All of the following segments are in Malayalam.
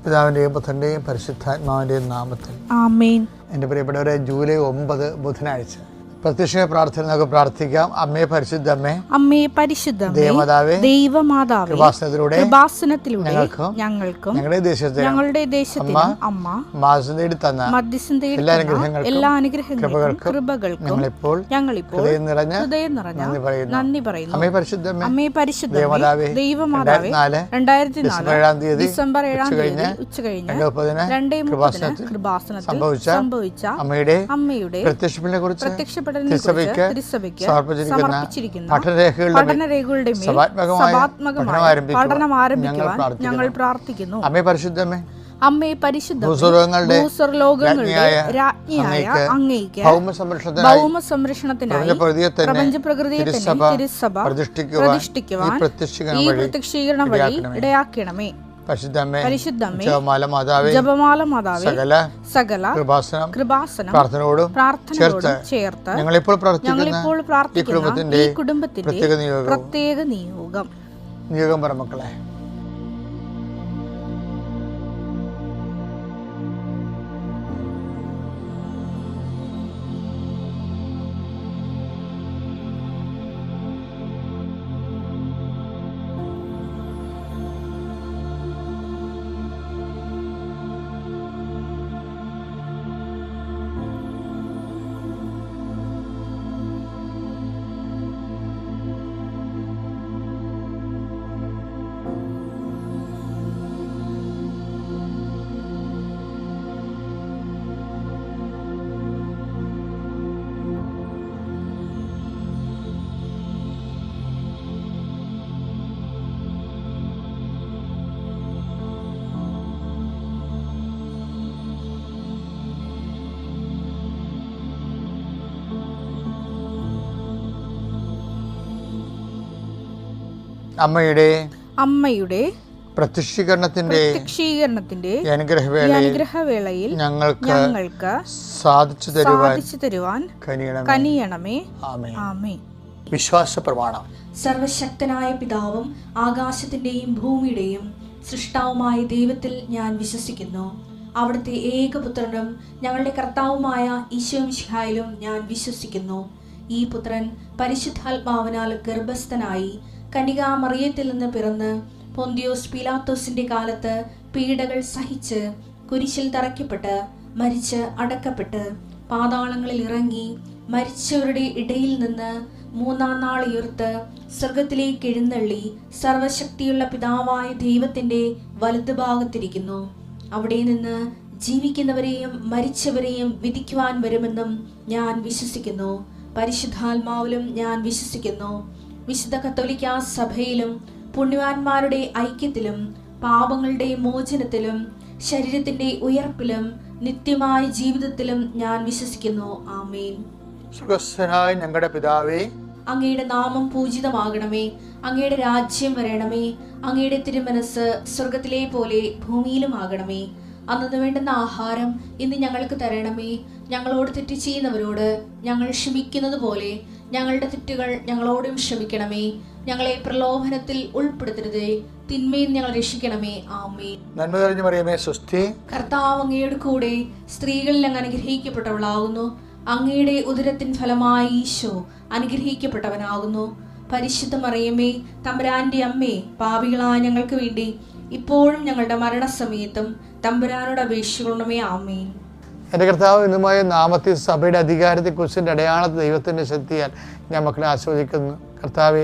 പിതാവിൻ്റെയും പുത്രൻ്റെയും പരിശുദ്ധാത്മാവിൻ്റെയും നാമത്തിൽ ആമേൻ. എൻ്റെ പ്രിയപ്പെട്ടവരെ, ജൂലൈ 9 ബുധനാഴ്ച പ്രത്യക്ഷ പ്രാർത്ഥന നമുക്ക് പ്രാർത്ഥിക്കാം. അമ്മേ പരിശുദ്ധമ്മേ, അമ്മേ പരിശുദ്ധമേ, ദേവമാതാവേ, ദൈവമാതാവേ, കൃപാസനത്തിലൂടെ ഞങ്ങൾക്കും ഞങ്ങളുടെ ദേശത്തിനും അമ്മ മധ്യസ്ഥം തേടി തന്ന എല്ലാ അനുഗ്രഹങ്ങൾക്കും കൃപകൾക്കും ഞങ്ങളിപ്പോൾ ഹൃദയം നിറഞ്ഞ നന്ദി പറയുന്നു. അമ്മേ പരിശുദ്ധമ്മേ, അമ്മേ പരിശുദ്ധമേ, ദൈവമാതാവേ, 2004 ഡിസംബർ 7 ഉച്ചകഴിഞ്ഞ് 2:30 കൃപാസനത്തിൽ സംഭവിച്ച അമ്മയുടെ പ്രത്യക്ഷ തിരുസഭയ്ക്ക് സമർപ്പിച്ചിരിക്കുന്ന പഠനരേഖകളുടെ മേൽ സഭാത്മകമായ പഠനം ആരംഭിക്കുവാൻ ഞങ്ങൾ പ്രാർത്ഥിക്കുന്നു. അമ്മേ പരിശുദ്ധമേ, അമ്മേ പരിശുദ്ധമേ, ഭൂസ്വർലോകങ്ങളുടെ രാജ്ഞിയായ അങ്ങേയ്ക്ക് ഭൗമ സംരക്ഷണത്തിനായി പ്രപഞ്ചപ്രകൃതിയെ തന്നെ തിരുസഭ പ്രതിഷ്ഠിക്കുവാൻ ഈ പ്രത്യക്ഷീകരണ വഴി ഇടയാക്കണമേ. പരിശുദ്ധമേ, ജപമാല മാതാവേ, സകല കൃപാസനം പ്രാർത്ഥനയോടും ചേർത്ത് ഞങ്ങളിപ്പോൾ പ്രാർത്ഥിക്കുന്ന ഈ കുടുംബത്തിന്റെ പ്രത്യേക നിയോഗം പറ മക്കളെ. അമ്മയുടെ പ്രത്യക്ഷീകരണത്തിന്റെ അനുഗ്രഹവേളയിൽ ഞങ്ങൾക്ക് സാധിച്ചു തരുവാൻ കനിയണമേ. ആമേൻ. വിശ്വാസ പ്രമാണം. സർവശക്തനായ പിതാവും ആകാശത്തിന്റെയും ഭൂമിയുടെയും സൃഷ്ടാവുമായ ദൈവത്തിൽ ഞാൻ വിശ്വസിക്കുന്നു. അവിടുത്തെ ഏകപുത്രനും ഞങ്ങളുടെ കർത്താവുമായ ഈശോ മിശിഹായിലും ഞാൻ വിശ്വസിക്കുന്നു. ഈ പുത്രൻ പരിശുദ്ധാത്മാവിനാൽ ഗർഭസ്ഥനായി കന്യകാമറിയത്തിൽ നിന്ന് പിറന്ന് പൊന്തിയോസ് പീലാത്തോസിന്റെ കാലത്ത് പീഡകൾ സഹിച്ച് കുരിശിൽ തറയ്ക്കപ്പെട്ട് മരിച്ച് അടക്കപ്പെട്ട് പാതാളങ്ങളിൽ ഇറങ്ങി മരിച്ചവരുടെ ഇടയിൽ നിന്ന് 3-ാം നാൾ ഉയർത്ത് സ്വർഗത്തിലേക്ക് എഴുന്നള്ളി സർവശക്തിയുള്ള പിതാവായ ദൈവത്തിന്റെ വലതുഭാഗത്തിരിക്കുന്നു. അവിടെ നിന്ന് ജീവിക്കുന്നവരെയും മരിച്ചവരെയും വിധിക്കുവാൻ വരുമെന്നും ഞാൻ വിശ്വസിക്കുന്നു. പരിശുദ്ധാത്മാവിലും ഞാൻ വിശ്വസിക്കുന്നു. വിശുദ്ധ കത്തോലിക്കാ സഭയിലും പുണ്യവാന്മാരുടെ ഐക്യത്തിലും പാപങ്ങളുടെ മോചനത്തിലും ശരീരത്തിന്റെ ഉയർപ്പിലും നിത്യമായ ജീവിതത്തിലും ഞാൻ വിശ്വസിക്കുന്നു. ആമേൻ. സ്വർഗ്ഗസ്ഥനായ ഞങ്ങളുടെ പിതാവേ, അങ്ങയുടെ നാമം പൂജിതമാകണമേ. അങ്ങയുടെ രാജ്യം വരണമേ. അങ്ങയുടെ തിരുമനസ് സ്വർഗത്തിലെ പോലെ ഭൂമിയിലും ആകണമേ. അന്നു വേണ്ടുന്ന ആഹാരം ഇന്ന് ഞങ്ങൾക്ക് തരണമേ. ഞങ്ങളോട് തെറ്റ് ചെയ്യുന്നവരോട് ഞങ്ങൾ ക്ഷമിക്കുന്നത് പോലെ ഞങ്ങളുടെ തെറ്റുകൾ ഞങ്ങളോടും ക്ഷമിക്കണമേ. ഞങ്ങളെ പ്രലോഭനത്തിൽ ഉൾപ്പെടുത്തരുതേ, തിന്മയിൽ ഞങ്ങൾ രക്ഷിക്കണമേ. ആമേൻ. നന്മ നിറഞ്ഞ മറിയമേ, സ്വസ്തി. കർത്താവ് അങ്ങയുടെ കൂടെ സ്ത്രീകളിൽ അങ്ങ് അനുഗ്രഹിക്കപ്പെട്ടവളാകുന്നു. അങ്ങയുടെ ഉദരത്തിൻ ഫലമായി ഈശോ അനുഗ്രഹിക്കപ്പെട്ടവനാകുന്നു. പരിശുദ്ധ മറിയമേ, തമ്പുരാന്റെ അമ്മേ, പാപികളായ ഞങ്ങൾക്ക് വേണ്ടി ഇപ്പോഴും ഞങ്ങളുടെ മരണസമയത്തും തമ്പുരാനോട് അപേക്ഷിക്കണമേ. ആമേൻ. എൻ്റെ കർത്താവ് ഇന്നുമായ നാമത്തിൽ സഭയുടെ അധികാരത്തെക്കുറിച്ചിൻ്റെ അടയാളത്തെ ദൈവത്തിൻ്റെ ശക്തിയാൽ ഞാൻ മക്കളെ ആസ്വദിക്കുന്നു. കർത്താവ്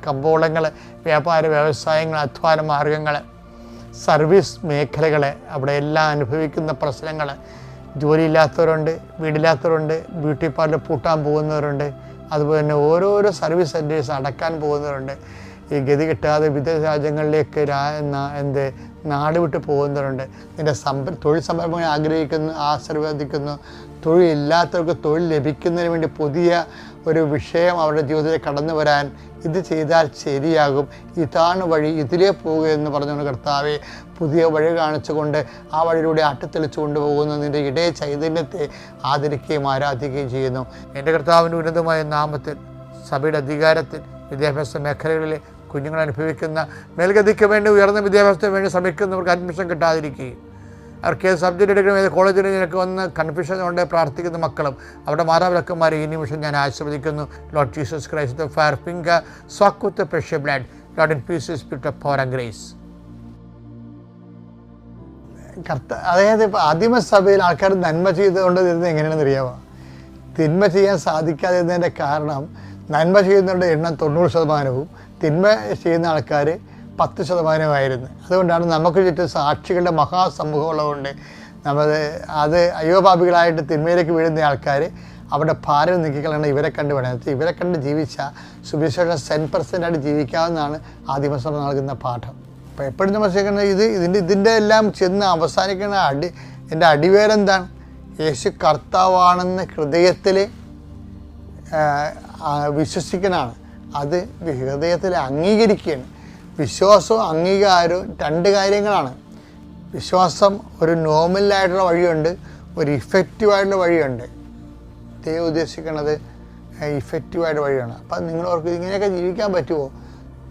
കമ്പോളങ്ങൾ, വ്യാപാര വ്യവസായങ്ങൾ, അധ്വാന മാർഗങ്ങൾ, സർവീസ് മേഖലകൾ, അവിടെ എല്ലാം അനുഭവിക്കുന്ന പ്രശ്നങ്ങൾ, ജോലിയില്ലാത്തവരുണ്ട്, വീടില്ലാത്തവരുണ്ട്, ബ്യൂട്ടി പാർലർ പൂട്ടാൻ പോകുന്നവരുണ്ട്, അതുപോലെ തന്നെ ഓരോരോ സർവീസ് സെൻറ്റേഴ്സ് അടക്കാൻ പോകുന്നവരുണ്ട്. ഈ ഗതി കിട്ടാതെ വിദേശ രാജ്യങ്ങളിലേക്ക് നാട് വിട്ട് പോകുന്നവരുണ്ട്. നിൻ്റെ തൊഴിൽ സംരംഭങ്ങൾ ആഗ്രഹിക്കുന്നു, ആശീർവദിക്കുന്നു. തൊഴിലില്ലാത്തവർക്ക് തൊഴിൽ ലഭിക്കുന്നതിന് വേണ്ടി പുതിയ ഒരു വിഷയം അവരുടെ ജീവിതത്തിൽ കടന്നു വരാൻ ഇത് ചെയ്താൽ ശരിയാകും, ഇതാണ് വഴി, ഇതിലേ പോകുക എന്ന് പറഞ്ഞുകൊണ്ട് കർത്താവെ പുതിയ വഴി കാണിച്ചുകൊണ്ട് ആ വഴിയിലൂടെ ആട്ടിത്തെളിച്ചു കൊണ്ടുപോകുന്ന നിൻ്റെ ഇടയ ചൈതന്യത്തെ ആദരിക്കുകയും ആരാധിക്കുകയും ചെയ്യുന്നു. എൻ്റെ കർത്താവിൻ്റെ ഉന്നതമായ നാമത്തിൽ സഭയുടെ അധികാരത്തിൽ വിദ്യാഭ്യാസ മേഖലകളിലെ കുഞ്ഞുങ്ങൾ അനുഭവിക്കുന്ന മേൽഗതിക്ക് വേണ്ടി ഉയർന്ന വിദ്യാഭ്യാസത്തിന് വേണ്ടി ശ്രമിക്കുന്നവർക്ക് അഡ്മിഷൻ കിട്ടാതിരിക്കുകയും അവർക്ക് ഏത് സബ്ജക്റ്റ് എടുക്കണം, ഏത് കോളേജിൽ നിനക്ക് വന്ന് കൺഫ്യൂഷൻ കൊണ്ട് പ്രാർത്ഥിക്കുന്ന മക്കളും അവരുടെ മാതാപിതാക്കന്മാരെ ഈ നിമിഷം ഞാൻ ആശീർവദിക്കുന്നു. Lord Jesus Christ fire finger soak with precious blood Lord in peace spirit of power and grace. അതായത് ഇപ്പോൾ ആദിമസഭയിൽ ആൾക്കാർ നന്മ ചെയ്തുകൊണ്ട് ഇരുന്നത് എങ്ങനെയാണെന്ന് അറിയാമോ? തിന്മ ചെയ്യാൻ സാധിക്കാതിരുന്നതിൻ്റെ കാരണം നന്മ ചെയ്യുന്നവരുടെ എണ്ണം 90%, തിന്മ ചെയ്യുന്ന ആൾക്കാർ 10%. അതുകൊണ്ടാണ് നമുക്ക് ചുറ്റും സാക്ഷികളുടെ മഹാസമൂഹം ഉള്ളതുകൊണ്ട് അത് അയ്യോപാപികളായിട്ട് തിന്മയിലേക്ക് വീഴുന്ന ആൾക്കാർ അവരുടെ ഭാരം നീക്കിക്കളയാണ് ഇവരെ കണ്ട് വേണം. ഇവരെ കണ്ട് ജീവിച്ചാൽ സുവിശേഷം 100% ജീവിക്കാവുന്നതാണ് ആദിമസഭ നൽകുന്ന പാഠം. അപ്പോൾ എപ്പോഴും നമ്മൾ ചെയ്യുന്നത് ഇതിൻ്റെ എല്ലാം ചെന്ന് അവസാനിക്കുന്ന എൻ്റെ അടിവേരെന്താണ്? യേശു കർത്താവാണെന്ന് ഹൃദയത്തിൽ വിശ്വസിക്കണമാണ്. അത് ഹൃദയത്തിൽ അംഗീകരിക്കുകയാണ്. വിശ്വാസവും അംഗീകാരവും 2 കാര്യങ്ങളാണ്. വിശ്വാസം ഒരു നോർമലായിട്ടുള്ള വഴിയുണ്ട്, ഒരു ഇഫക്റ്റീവായിട്ടുള്ള വഴിയുണ്ട്. ദൈവം ഉദ്ദേശിക്കുന്നത് ഇഫക്റ്റീവായിട്ട് വഴിയാണ്. അപ്പം നിങ്ങൾ ഓർക്ക് ഇങ്ങനെയൊക്കെ ജീവിക്കാൻ പറ്റുമോ?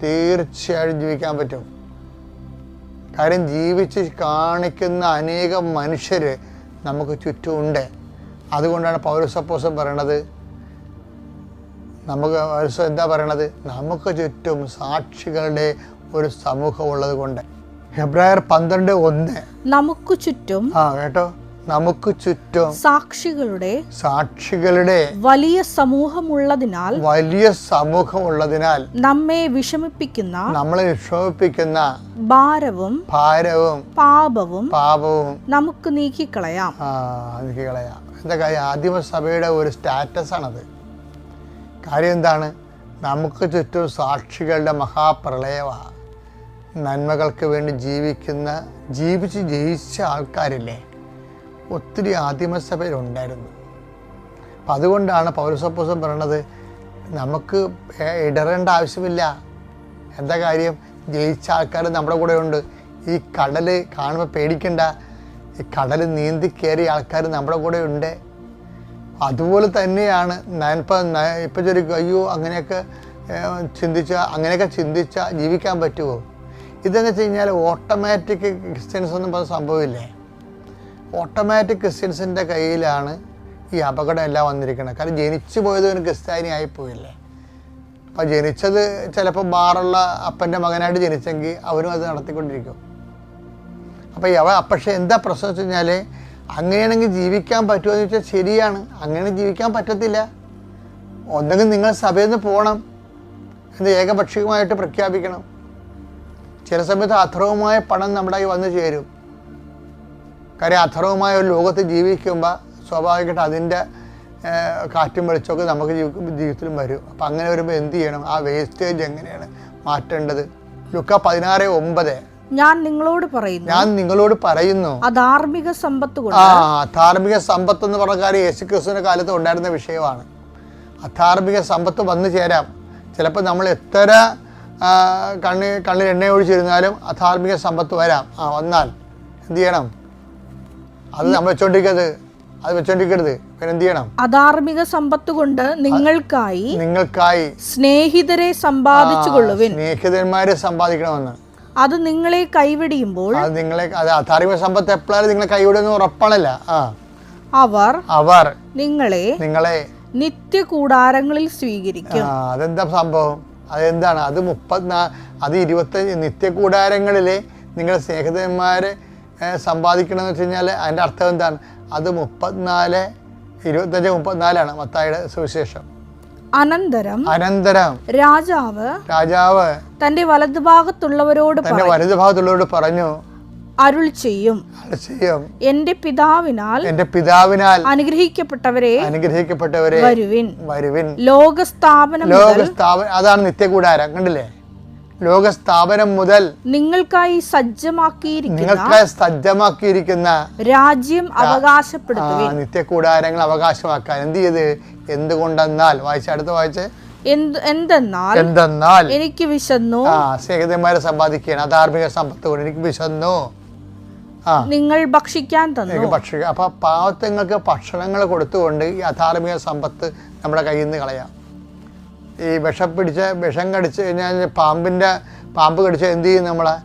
തീർച്ചയായിട്ടും ജീവിക്കാൻ പറ്റും. കാര്യം ജീവിച്ച് കാണിക്കുന്ന അനേകം മനുഷ്യർ നമുക്ക് ചുറ്റുമുണ്ട്. അതുകൊണ്ടാണ് പൗലോസ് അപ്പോസ്തലൻ പറയണത്, എന്താ പറയണത്? നമുക്ക് ചുറ്റും സാക്ഷികളുടെ ഒരു സമൂഹം ഉള്ളത് കൊണ്ട്. ഹെബ്രായർ 12:1 നമുക്ക് ചുറ്റും കേട്ടോ, നമുക്ക് ചുറ്റും സാക്ഷികളുടെ വലിയ സമൂഹമുള്ളതിനാൽ നമ്മളെ വിഷമിപ്പിക്കുന്ന ഭാരവും പാപവും നമുക്ക് നീക്കിക്കളയാം. എന്താ കാര്യം? ആദിമസഭയുടെ ഒരു സ്റ്റാറ്റസ് ആണത്. കാര്യം എന്താണ്? നമുക്ക് ചുറ്റും സാക്ഷികളുടെ മഹാപ്രളയമാണ്. നന്മകൾക്ക് വേണ്ടി ജീവിച്ച് ജയിച്ച ആൾക്കാരില്ലേ, ഒത്തിരി ആദിമസഭയിലുണ്ടായിരുന്നു. അപ്പം അതുകൊണ്ടാണ് പൗലോസ് അപ്പോസ്തലൻ പറയണത് നമുക്ക് ഇടറേണ്ട ആവശ്യമില്ല. എന്താ കാര്യം? ജയിച്ച ആൾക്കാർ നമ്മുടെ കൂടെ ഉണ്ട്. ഈ കടൽ കാണുമ്പോൾ പേടിക്കണ്ട. ഈ കടൽ നീന്തി കയറിയ ആൾക്കാർ നമ്മുടെ കൂടെ ഉണ്ട്. അതുപോലെ തന്നെയാണ് ഇപ്പം ചോദിക്കും, അയ്യോ അങ്ങനെയൊക്കെ ചിന്തിച്ചാൽ ജീവിക്കാൻ പറ്റുമോ? ഇതെന്ന് വെച്ച് കഴിഞ്ഞാൽ ഓട്ടോമാറ്റിക് ക്രിസ്ത്യൻസ് ഒന്നും പറഞ്ഞ സംഭവമില്ലേ. ഓട്ടോമാറ്റിക് ക്രിസ്ത്യൻസിൻ്റെ കയ്യിലാണ് ഈ അപകടം എല്ലാം വന്നിരിക്കുന്നത്. കാരണം ജനിച്ചു പോയത് ഒരു ക്രിസ്ത്യാനി ആയിപ്പോയില്ലേ. അപ്പം ജനിച്ചത് ചിലപ്പോൾ ബാറുള്ള അപ്പൻ്റെ മകനായിട്ട് ജനിച്ചെങ്കിൽ അവരും അത് നടത്തിക്കൊണ്ടിരിക്കും. പക്ഷേ എന്താ പ്രശ്നം വെച്ച് കഴിഞ്ഞാൽ, അങ്ങനെയാണെങ്കിൽ ജീവിക്കാൻ പറ്റുമോ എന്ന് വെച്ചാൽ ശരിയാണ്. അങ്ങനെ ജീവിക്കാൻ പറ്റത്തില്ല. ഒന്നെങ്കിൽ നിങ്ങൾ സഭയിൽ നിന്ന് പോകണം, എന്ന് ഏകപക്ഷീയമായിട്ട് പ്രഖ്യാപിക്കണം. ചില സമയത്ത് അഥർവമായ പണം നമ്മുടെ കയ്യിൽ വന്നു ചേരും. കാര്യം അഥർവമായ ഒരു ലോകത്ത് ജീവിക്കുമ്പോൾ സ്വാഭാവികമായിട്ട് അതിൻ്റെ കാറ്റും വെളിച്ചമൊക്കെ നമുക്ക് ജീവിതത്തിലും വരും. അപ്പം അങ്ങനെ വരുമ്പോൾ എന്ത് ചെയ്യണം? ആ വേസ്റ്റേജ് എങ്ങനെയാണ് മാറ്റേണ്ടത്? ലൂക്ക 16:9 ഞാൻ നിങ്ങളോട് പറയുന്നു അധാർമിക സമ്പത്ത് എന്ന് പറഞ്ഞ കാര്യം യേശുക്രിസ്തുവിന്റെ കാലത്ത് ഉണ്ടായിരുന്ന വിഷയമാണ്. അധാർമിക സമ്പത്ത് വന്നു ചേരാം. ചിലപ്പോൾ നമ്മൾ എത്ര കണ്ണിൽ എണ്ണ ഒഴിച്ചിരുന്നാലും അധാർമിക സമ്പത്ത് വരാം. വന്നാൽ എന്ത് ചെയ്യണം? അത് നമ്മൾ വെച്ചോണ്ടിരിക്കരുത്. പിന്നെ എന്ത് ചെയ്യണം? അധാർമിക സമ്പത്ത് കൊണ്ട് നിങ്ങൾക്കായി സ്നേഹിതരെ സമ്പാദിച്ചുകൊള്ളുവിൻ. സ്നേഹിതന്മാരെ സമ്പാദിക്കണമെന്ന്. അത് നിങ്ങളെ കൈവിടിയുമ്പോൾ അധാർമിക സമ്പത്ത് എപ്പോഴും നിങ്ങളെ കൈവിടുന്ന ഉറപ്പാണല്ല. അവർ നിങ്ങളെ നിത്യകൂടാരങ്ങളിൽ സ്വീകരിക്കും. അതെന്താ സംഭവം? അതെന്താണ്? അത് 25 നിത്യകൂടാരങ്ങളിലെ നിങ്ങളുടെ സ്നേഹിതന്മാരെ സമ്പാദിക്കണമെന്ന് വെച്ച് കഴിഞ്ഞാൽ അതിൻ്റെ അർത്ഥം എന്താണ്? അത് 25-34 മത്തായിയുടെ സുവിശേഷം. അനന്തരം രാജാവ് തന്റെ വലതുഭാഗത്തുള്ളവരോട് പറഞ്ഞു, അരുൾ ചെയ്യും, എന്റെ പിതാവിനാൽ അനുഗ്രഹിക്കപ്പെട്ടവരെ വരുവിൻ. ലോകസ്ഥാപനം അതാണ് നിത്യകൂടാരം. കണ്ടില്ലേ? ലോകസ്ഥാപനം മുതൽ നിങ്ങൾക്കായി സജ്ജമാക്കിയിരിക്കുന്ന രാജ്യം അവകാശപ്പെടുത്തുവിൻ. നിത്യകൂടാരങ്ങൾ അവകാശമാക്കാൻ എന്ത് ചെയ്ത്? എന്തുകൊണ്ടെന്നാൽ വായിച്ച് എന്തെന്നാൽ എനിക്ക് വിശന്നു. സ്നേഹിതന്മാരെ സമ്പാദിക്കുകയാണ്. അധാർമിക സമ്പത്ത് കൊണ്ട് എനിക്ക് വിശന്നു, നിങ്ങൾ ഭക്ഷിക്കാൻ തന്നു. അപ്പൊ പാവത്തങ്ങൾക്ക് ഭക്ഷണങ്ങൾ കൊടുത്തുകൊണ്ട് ഈ അധാർമിക സമ്പത്ത് നമ്മുടെ കയ്യിൽ നിന്ന് കളയാം. ഈ വിഷം കടിച്ച് കഴിഞ്ഞാൽ പാമ്പ് കടിച്ച് എന്ത് ചെയ്യും നമ്മളെ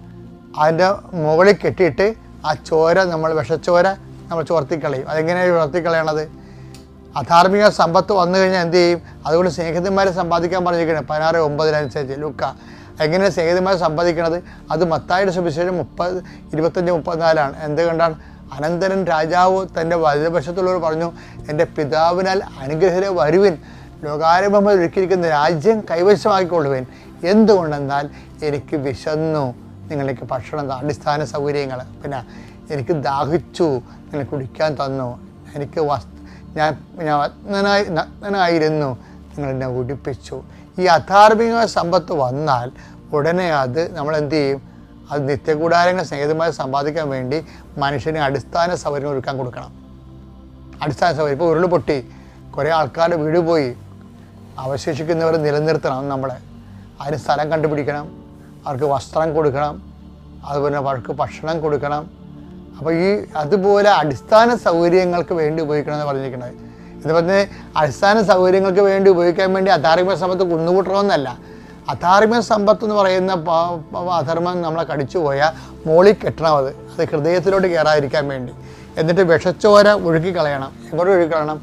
അതിൻ്റെ മുകളിൽ കെട്ടിയിട്ട് ആ ചോര വിഷച്ചോര നമ്മൾ ചോർത്തിക്കളയും. അതെങ്ങനെയാണ് ചോർത്തിക്കളയണത്? അധാർമിക സമ്പത്ത് വന്നു കഴിഞ്ഞാൽ എന്ത് ചെയ്യും? അതുകൊണ്ട് സ്നേഹിതന്മാരെ സമ്പാദിക്കാൻ പറഞ്ഞിരിക്കുന്നത് 16:9 ലൂക്ക. എങ്ങനെയാണ് സ്നേഹിതന്മാരെ സമ്പാദിക്കണത്? അത് മത്തായിയുടെ സുവിശേഷം 25:34 എന്തുകൊണ്ടാണ്? അനന്തരൻ രാജാവ് തൻ്റെ വലതുവശത്തുള്ളവർ പറഞ്ഞു, എൻ്റെ പിതാവിനാൽ അനുഗ്രഹീതരെ വരുവിൻ, ലോകാരംഭം ഒരുക്കിയിരിക്കുന്ന രാജ്യം കൈവശമാക്കിക്കൊള്ളുവിൻ. എന്തുകൊണ്ടെന്നാൽ എനിക്ക് വിശന്നു, നിങ്ങൾക്ക് ഭക്ഷണം, അടിസ്ഥാന സൗകര്യങ്ങൾ, പിന്നെ എനിക്ക് ദാഹിച്ചു, നിങ്ങൾ കുടിക്കാൻ തന്നു, എനിക്ക് ഞാൻ നഗ്നനായിരുന്നു, നിങ്ങളെന്നെ ഉടുപ്പിച്ചു. ഈ അധാർമിക സമ്പത്ത് വന്നാൽ ഉടനെ അത് നമ്മൾ എന്ത് ചെയ്യും? അത് നിത്യകൂടാരങ്ങൾ സ്നേഹിതമായി സമ്പാദിക്കാൻ വേണ്ടി മനുഷ്യന് അടിസ്ഥാന സൗകര്യങ്ങൾ ഒരുക്കാൻ കൊടുക്കണം. അടിസ്ഥാന സൗകര്യം ഇപ്പോൾ ഉരുൾ പൊട്ടി കുറേ ആൾക്കാരുടെ വീട് പോയി, അവശേഷിക്കുന്നവർ നിലനിർത്തണം. നമ്മളെ അതിന് സ്ഥലം കണ്ടുപിടിക്കണം, അവർക്ക് വസ്ത്രം കൊടുക്കണം, അതുപോലെ അവർക്ക് ഭക്ഷണം കൊടുക്കണം. അപ്പോൾ അതുപോലെ അടിസ്ഥാന സൗകര്യങ്ങൾക്ക് വേണ്ടി ഉപയോഗിക്കണമെന്ന് പറഞ്ഞിരിക്കുന്നത്. ഇത് പറഞ്ഞ് അടിസ്ഥാന സൗകര്യങ്ങൾക്ക് വേണ്ടി ഉപയോഗിക്കാൻ വേണ്ടി അധാർമിക സമ്പത്ത് കുന്നുകൂട്ടണമെന്നല്ല. അധാർമിക സമ്പത്ത് എന്ന് പറയുന്ന അധർമ്മം നമ്മളെ കടിച്ചു പോയാൽ മോളിൽ കെട്ടണം. അത് ഹൃദയത്തിലോട്ട് കയറാതിരിക്കാൻ വേണ്ടി. എന്നിട്ട് വിഷച്ചോര ഒഴുക്കിക്കളയണം. എങ്ങോട്ട് ഒഴുക്കിക്കളയണം?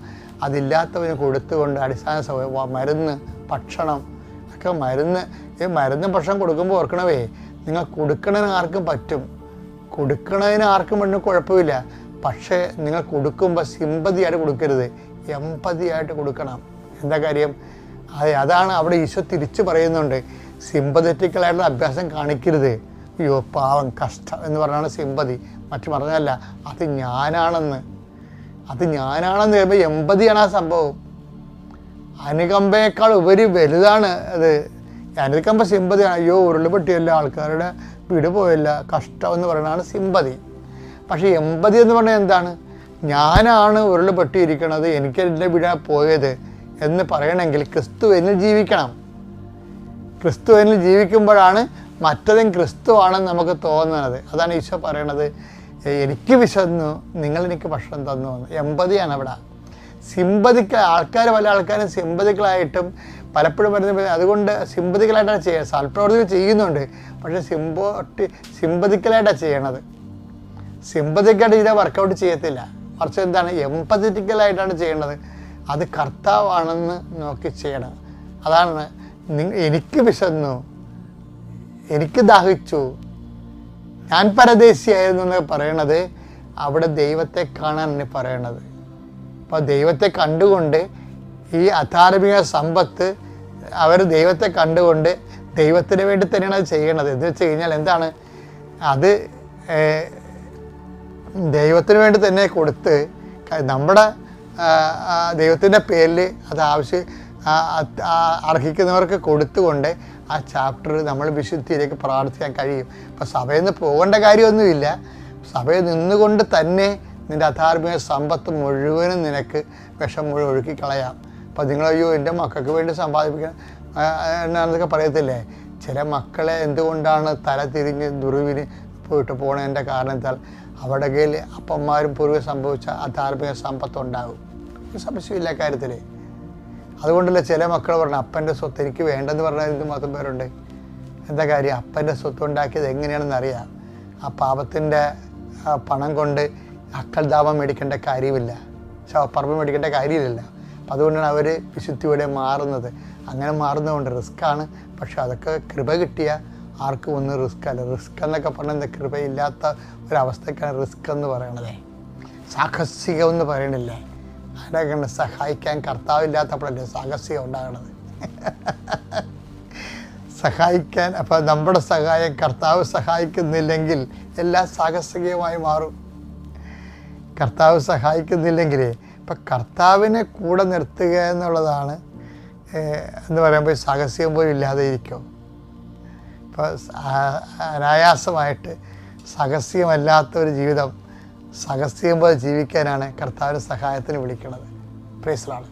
അതില്ലാത്തവന് കൊടുത്തുകൊണ്ട് അടിസ്ഥാന സൗകര്യം, മരുന്ന്, ഭക്ഷണം ഒക്കെ. ഈ മരുന്നും ഭക്ഷണം കൊടുക്കുമ്പോൾ ഓർക്കണവേ, നിങ്ങൾ കൊടുക്കണതിന് ആർക്കും പറ്റും, കൊടുക്കണതിന് ആർക്കും വേണ്ടി കുഴപ്പമില്ല. പക്ഷേ നിങ്ങൾ കൊടുക്കുമ്പോൾ സിമ്പതിയായിട്ട് കൊടുക്കരുത്, എമ്പതിയായിട്ട് കൊടുക്കണം. എന്താ കാര്യം? അതാണ് അവിടെ ഈശോ തിരിച്ചു പറയുന്നുണ്ട്. സിമ്പതറ്റിക്കലായിട്ടുള്ള അഭ്യാസം കാണിക്കരുത്. അയ്യോ പാവം കഷ്ടം എന്ന് പറഞ്ഞാണ് സിമ്പതി. മറ്റു പറഞ്ഞല്ല, അത് ഞാനാണെന്ന് പറയുമ്പോൾ എമ്പതിയാണ് ആ സംഭവം. അനുകമ്പയേക്കാൾ ഉപരി വലുതാണ് അത്. അനുകമ്പ സിമ്പതിയാണ്. അയ്യോ ഉരുള് പൊട്ടിയല്ല, ആൾക്കാരുടെ വീട് പോയല്ല, കഷ്ടം എന്ന് പറയുന്നതാണ് സിമ്പതി. പക്ഷേ എമ്പതി എന്ന് പറഞ്ഞാൽ എന്താണ്? ഞാനാണ് ഉരുള് പൊട്ടിയിരിക്കണത്, എനിക്ക് എൻ്റെ വീടാ പോയത് എന്ന് പറയണമെങ്കിൽ ക്രിസ്തു എന്നിൽ ജീവിക്കണം. ക്രിസ്തു എന്നിൽ ജീവിക്കുമ്പോഴാണ് മറ്റതും ക്രിസ്തു ആണെന്ന് നമുക്ക് തോന്നുന്നത്. അതാണ് ഈശോ പറയണത്, എനിക്ക് വിശന്നു, നിങ്ങളെനിക്ക് ഭക്ഷണം തന്നു എന്ന്. എമ്പതിയാണ് അവിടെ. പല ആൾക്കാരും സിമ്പതികളായിട്ടും പലപ്പോഴും വരുന്ന, അതുകൊണ്ട് സിമ്പതിക്കലായിട്ടാണ് ചെയ്യുക. സൽപ്രവർത്തികൾ ചെയ്യുന്നുണ്ട്, പക്ഷേ സിമ്പതിക്കലായിട്ടാണ് ചെയ്യണത്. സിമ്പതിക്കായിട്ട് ചെയ്താൽ വർക്കൗട്ട് ചെയ്യത്തില്ല. മറിച്ച് എന്താണ്? എമ്പതറ്റിക്കലായിട്ടാണ് ചെയ്യേണ്ടത്. അത് കർത്താവാണെന്ന് നോക്കി ചെയ്യണം. അതാണ് എനിക്ക് വിശന്നു, എനിക്ക് ദാഹിച്ചു, ഞാൻ പരദേശിയായിരുന്നു എന്നൊക്കെ പറയണത്. അവിടെ ദൈവത്തെ കാണാനാണ് പറയണത്. അപ്പോൾ ദൈവത്തെ കണ്ടുകൊണ്ട് ഈ അധാർമിക സമ്പത്ത് അവർ ദൈവത്തെ കണ്ടുകൊണ്ട് ദൈവത്തിന് വേണ്ടി തന്നെയാണ് അത് ചെയ്യണത്. എന്ന് വെച്ച് കഴിഞ്ഞാൽ എന്താണ്? അത് ദൈവത്തിന് വേണ്ടി തന്നെ കൊടുത്ത് നമ്മുടെ ദൈവത്തിൻ്റെ പേരിൽ അത് അർഹിക്കുന്നവർക്ക് കൊടുത്തുകൊണ്ട് ആ ചാപ്റ്റർ നമ്മൾ വിശുദ്ധിയിലേക്ക് പ്രാർത്ഥിക്കാൻ കഴിയും. ഇപ്പോൾ സഭയിൽ നിന്ന് പോകേണ്ട കാര്യമൊന്നുമില്ല. സഭയിൽ നിന്നുകൊണ്ട് തന്നെ നിൻ്റെ അധാർമിക സമ്പത്ത് മുഴുവനും നിനക്ക് വിഷം മുഴുവൻ ഒഴുക്കിക്കളയാം. അപ്പോൾ നിങ്ങളയ്യോ എൻ്റെ മക്കൾക്ക് വേണ്ടി സമ്പാദിപ്പിക്കണം എന്നൊക്കെ പറയത്തില്ലേ? ചില മക്കളെ എന്തുകൊണ്ടാണ് തല തിരിഞ്ഞ് ദുർവിന് പോണതിൻ്റെ കാരണത്താൽ അവരുടെ കയ്യിൽ അപ്പന്മാരും പൂർവ്വം സംഭവിച്ച അധാർമിക സമ്പത്തുണ്ടാകും. സംശയമില്ല കാര്യത്തിൽ. അതുകൊണ്ടല്ലേ ചില മക്കൾ പറഞ്ഞു അപ്പൻ്റെ സ്വത്ത് എനിക്ക് വേണ്ടെന്ന് പറഞ്ഞാൽ എന്തുമാത്രം പേരുണ്ട്. എന്താ കാര്യം? അപ്പൻ്റെ സ്വത്ത് ഉണ്ടാക്കിയത് എങ്ങനെയാണെന്ന് അറിയാം. ആ പാപത്തിൻ്റെ പണം കൊണ്ട് അക്കൽദാപം മേടിക്കേണ്ട കാര്യമില്ല, ശവപ്പറമ്പ് മേടിക്കേണ്ട കാര്യമില്ല. അപ്പം അതുകൊണ്ടാണ് അവർ വിശുദ്ധിയോടെ മാറുന്നത്. അങ്ങനെ മാറുന്നതുകൊണ്ട് റിസ്ക്കാണ്. പക്ഷെ അതൊക്കെ കൃപ കിട്ടിയ ആർക്കും ഒന്നും റിസ്ക് അല്ല. റിസ്ക് എന്നൊക്കെ പറഞ്ഞാൽ കൃപയില്ലാത്ത ഒരവസ്ഥയ്ക്കാണ് റിസ്ക് എന്ന് പറയണത്. സാഹസികം എന്ന് പറയണില്ലേ? അതിനൊക്കെ സഹായിക്കാൻ കർത്താവില്ലാത്തപ്പോഴല്ലേ സാഹസികം ഉണ്ടാകണത്. സഹായിക്കാൻ അപ്പം നമ്മുടെ സഹായം കർത്താവ് സഹായിക്കുന്നില്ലെങ്കിൽ എല്ലാം സാഹസികമായി മാറും. കർത്താവ് സഹായിക്കുന്നില്ലെങ്കിൽ ഇപ്പം കർത്താവിനെ കൂടെ നിർത്തുക എന്നുള്ളതാണ് എന്ന് പറയുമ്പോൾ സാഹസികം പോലും ഇല്ലാതെ ഇരിക്കും. ഇപ്പോൾ അനായാസമായിട്ട് സാഹസികമല്ലാത്തൊരു ജീവിതം സാഹസികം പോലെ ജീവിക്കാനാണ് കർത്താവിൻ്റെ സഹായത്തിന് വിളിക്കുന്നത്. Praise the Lord.